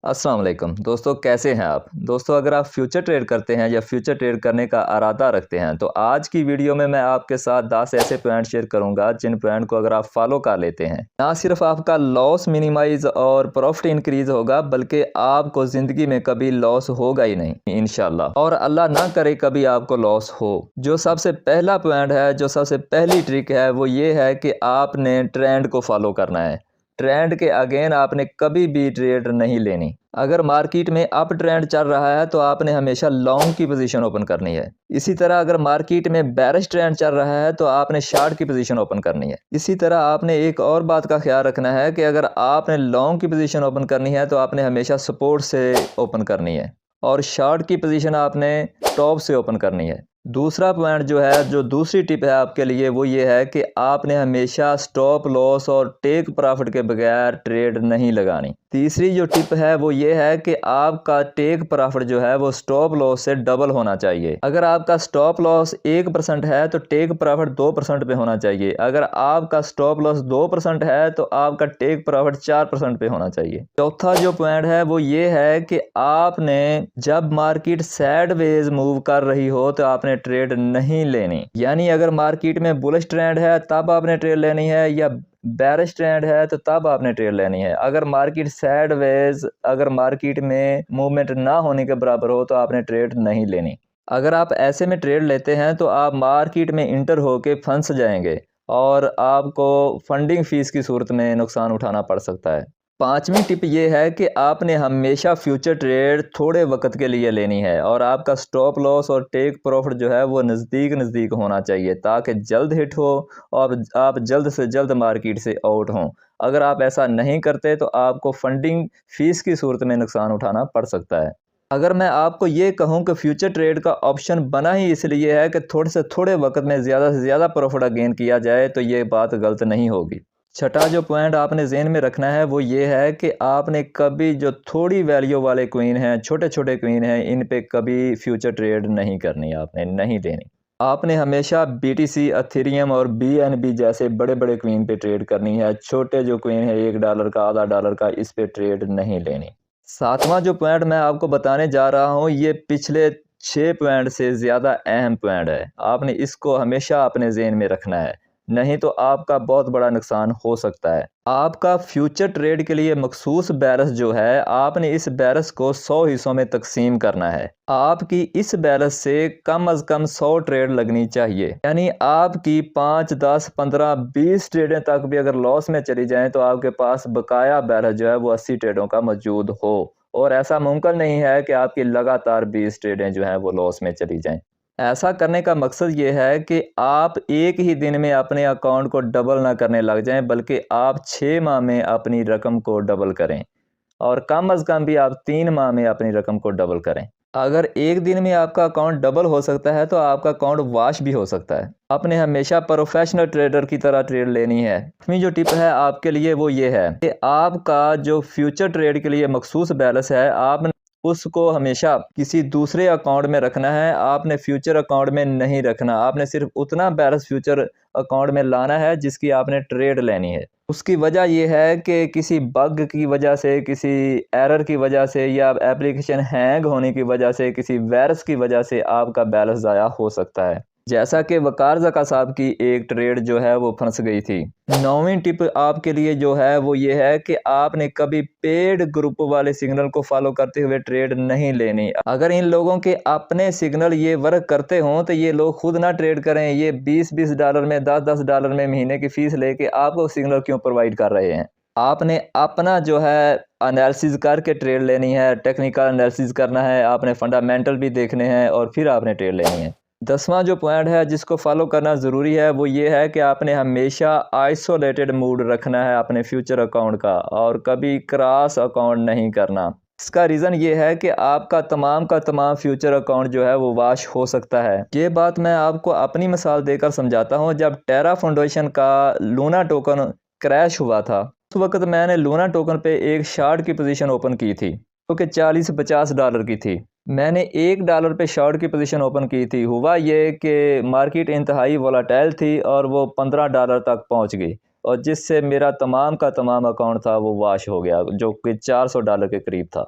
अस्सलाम वालेकुम दोस्तों, कैसे हैं आप दोस्तों। अगर आप फ्यूचर ट्रेड करते हैं या फ्यूचर ट्रेड करने का इरादा रखते हैं तो आज की वीडियो में मैं आपके साथ 10 ऐसे पॉइंट शेयर करूंगा जिन पॉइंट को अगर आप फॉलो कर लेते हैं ना सिर्फ आपका लॉस मिनिमाइज और प्रॉफिट इंक्रीज होगा बल्कि आपको ज़िंदगी में कभी लॉस होगा ही नहीं इंशाल्लाह। और अल्लाह ना करे कभी आपको लॉस हो। जो सबसे पहला पॉइंट है, जो सबसे पहली ट्रिक है वो ये है कि आपने ट्रेंड को फॉलो करना है। ट्रेंड के अगेन आपने कभी भी ट्रेड नहीं लेनी। अगर मार्केट में अप ट्रेंड चल रहा है तो आपने हमेशा लॉन्ग की पोजीशन ओपन करनी है। इसी तरह अगर मार्केट में बेरिश ट्रेंड चल रहा है तो आपने शॉर्ट की पोजीशन ओपन करनी है। इसी तरह आपने एक और बात का ख्याल रखना है कि अगर आपने लॉन्ग की पोजीशन ओपन करनी है तो आपने हमेशा सपोर्ट से ओपन करनी है और शॉर्ट की पोजीशन आपने टॉप से ओपन करनी है। दूसरा पॉइंट जो है, जो दूसरी टिप है आपके लिए, वो ये है कि आपने हमेशा स्टॉप लॉस और टेक प्रॉफिट के बगैर ट्रेड नहीं लगानी। तीसरी जो टिप है वो ये है कि आपका टेक प्रॉफिट जो है वो स्टॉप लॉस से डबल होना चाहिए। अगर आपका स्टॉप लॉस 1% है तो टेक प्रॉफिट 2% पे होना चाहिए। अगर आपका स्टॉप लॉस 2% है तो आपका टेक प्रॉफिट 4% पे होना चाहिए। चौथा जो पॉइंट है वो ये है कि आपने जब मार्केट साइडवेज मूव कर रही हो तो आपने ट्रेड नहीं लेनी। यानी अगर मार्केट में बुलिश ट्रेंड है तब आपने ट्रेड लेनी है या बेरिश ट्रेंड है तो तब आपने ट्रेड लेनी है। अगर मार्केट साइडवेज, अगर मार्केट में मूवमेंट ना होने के बराबर हो तो आपने ट्रेड नहीं लेनी। अगर आप ऐसे में ट्रेड लेते हैं तो आप मार्केट में इंटर होके फंस जाएंगे और आपको फंडिंग फीस की सूरत में नुकसान उठाना पड़ सकता है। पांचवी टिप ये है कि आपने हमेशा फ्यूचर ट्रेड थोड़े वक्त के लिए लेनी है और आपका स्टॉप लॉस और टेक प्रॉफिट जो है वो नज़दीक नज़दीक होना चाहिए ताकि जल्द हिट हो और आप जल्द से जल्द मार्केट से आउट हों। अगर आप ऐसा नहीं करते तो आपको फंडिंग फीस की सूरत में नुकसान उठाना पड़ सकता है। अगर मैं आपको ये कहूँ कि फ्यूचर ट्रेड का ऑप्शन बना ही इसलिए है कि थोड़े से थोड़े वक्त में ज़्यादा से ज़्यादा प्रॉफिट गेन किया जाए तो ये बात गलत नहीं होगी। छठा जो पॉइंट आपने ज़हन में रखना है वो ये है कि आपने कभी जो थोड़ी वैल्यू वाले क्वीन हैं, छोटे छोटे क्वीन हैं, इन पे कभी फ्यूचर ट्रेड नहीं करनी, आपने नहीं लेनी। आपने हमेशा BTC, अथेरियम और BNB जैसे बड़े बड़े क्वीन पे ट्रेड करनी है। छोटे जो क्वीन है $1 का, $0.5 का, इस पे ट्रेड नहीं लेनी। सातवां जो पॉइंट मैं आपको बताने जा रहा हूँ ये पिछले 6 पॉइंट से ज़्यादा अहम पॉइंट है। आपने इसको हमेशा अपने ज़हन में रखना है, नहीं तो आपका बहुत बड़ा नुकसान हो सकता है। आपका फ्यूचर ट्रेड के लिए मखसूस बैलेंस जो है, आपने इस बैलेंस को 100 हिस्सों में तकसीम करना है। आपकी इस बैलेंस से कम अज़ कम 100 ट्रेड लगनी चाहिए। यानी आपकी 5, 10, 15, 20 ट्रेडें तक भी अगर लॉस में चली जाएं तो आपके पास बकाया बैलेंस जो है वो 80 ट्रेडों का मौजूद हो। और ऐसा मुमकिन नहीं है कि आपकी लगातार 20 ट्रेडें जो हैं वो लॉस में चली जाएं। ऐसा करने का मकसद ये है कि आप एक ही दिन में अपने अकाउंट को डबल ना करने लग जाएं बल्कि आप 6 माह में अपनी रकम को डबल करें और कम अज़ कम भी आप 3 माह में अपनी रकम को डबल करें। अगर एक दिन में आपका अकाउंट डबल हो सकता है तो आपका अकाउंट वॉश भी हो सकता है। आपने हमेशा प्रोफेशनल ट्रेडर की तरह ट्रेड लेनी है। अपनी जो टिप है आपके लिए वो ये है कि आपका जो फ्यूचर ट्रेड के लिए मखसूस बैलेंस है, आप उसको हमेशा किसी दूसरे अकाउंट में रखना है। आपने फ्यूचर अकाउंट में नहीं रखना। आपने सिर्फ उतना बैलेंस फ्यूचर अकाउंट में लाना है जिसकी आपने ट्रेड लेनी है। उसकी वजह यह है कि किसी बग की वजह से, किसी एरर की वजह से या एप्लीकेशन हैंग होने की वजह से, किसी वायरस की वजह से आपका बैलेंस ज़ाया हो सकता है। जैसा कि वकार ज़का साहब की एक ट्रेड जो है वो फंस गई थी। 9वीं टिप आपके लिए जो है वो ये है कि आपने कभी पेड ग्रुप वाले सिग्नल को फॉलो करते हुए ट्रेड नहीं लेनी। अगर इन लोगों के अपने सिग्नल ये वर्क करते हों तो ये लोग खुद ना ट्रेड करें। ये $20 में, $10 में महीने की फीस लेके आपको सिग्नल क्यों प्रोवाइड कर रहे हैं। आपने अपना जो है एनालिसिस करके ट्रेड लेनी है, टेक्निकल एनालिसिस करना है, आपने फंडामेंटल भी देखने हैं और फिर आपने ट्रेड लेनी है। 10वां जो पॉइंट है जिसको फॉलो करना ज़रूरी है वो ये है कि आपने हमेशा आइसोलेटेड मूड रखना है अपने फ्यूचर अकाउंट का और कभी क्रॉस अकाउंट नहीं करना। इसका रीज़न ये है कि आपका तमाम का तमाम फ्यूचर अकाउंट जो है वो वॉश हो सकता है। ये बात मैं आपको अपनी मिसाल देकर समझाता हूँ। जब टेरा फाउंडेशन का लूना टोकन क्रैश हुआ था उस वक्त मैंने लूना टोकन पे एक शॉर्ट की पोजीशन ओपन की थी जो कि $40-50 की थी। मैंने $1 पे शॉर्ट की पोजीशन ओपन की थी। हुआ ये कि मार्केट इंतहाई वोलाटाइल थी और वो $15 तक पहुंच गई और जिससे मेरा तमाम का तमाम अकाउंट था वो वॉश हो गया, जो कि $400 के करीब था।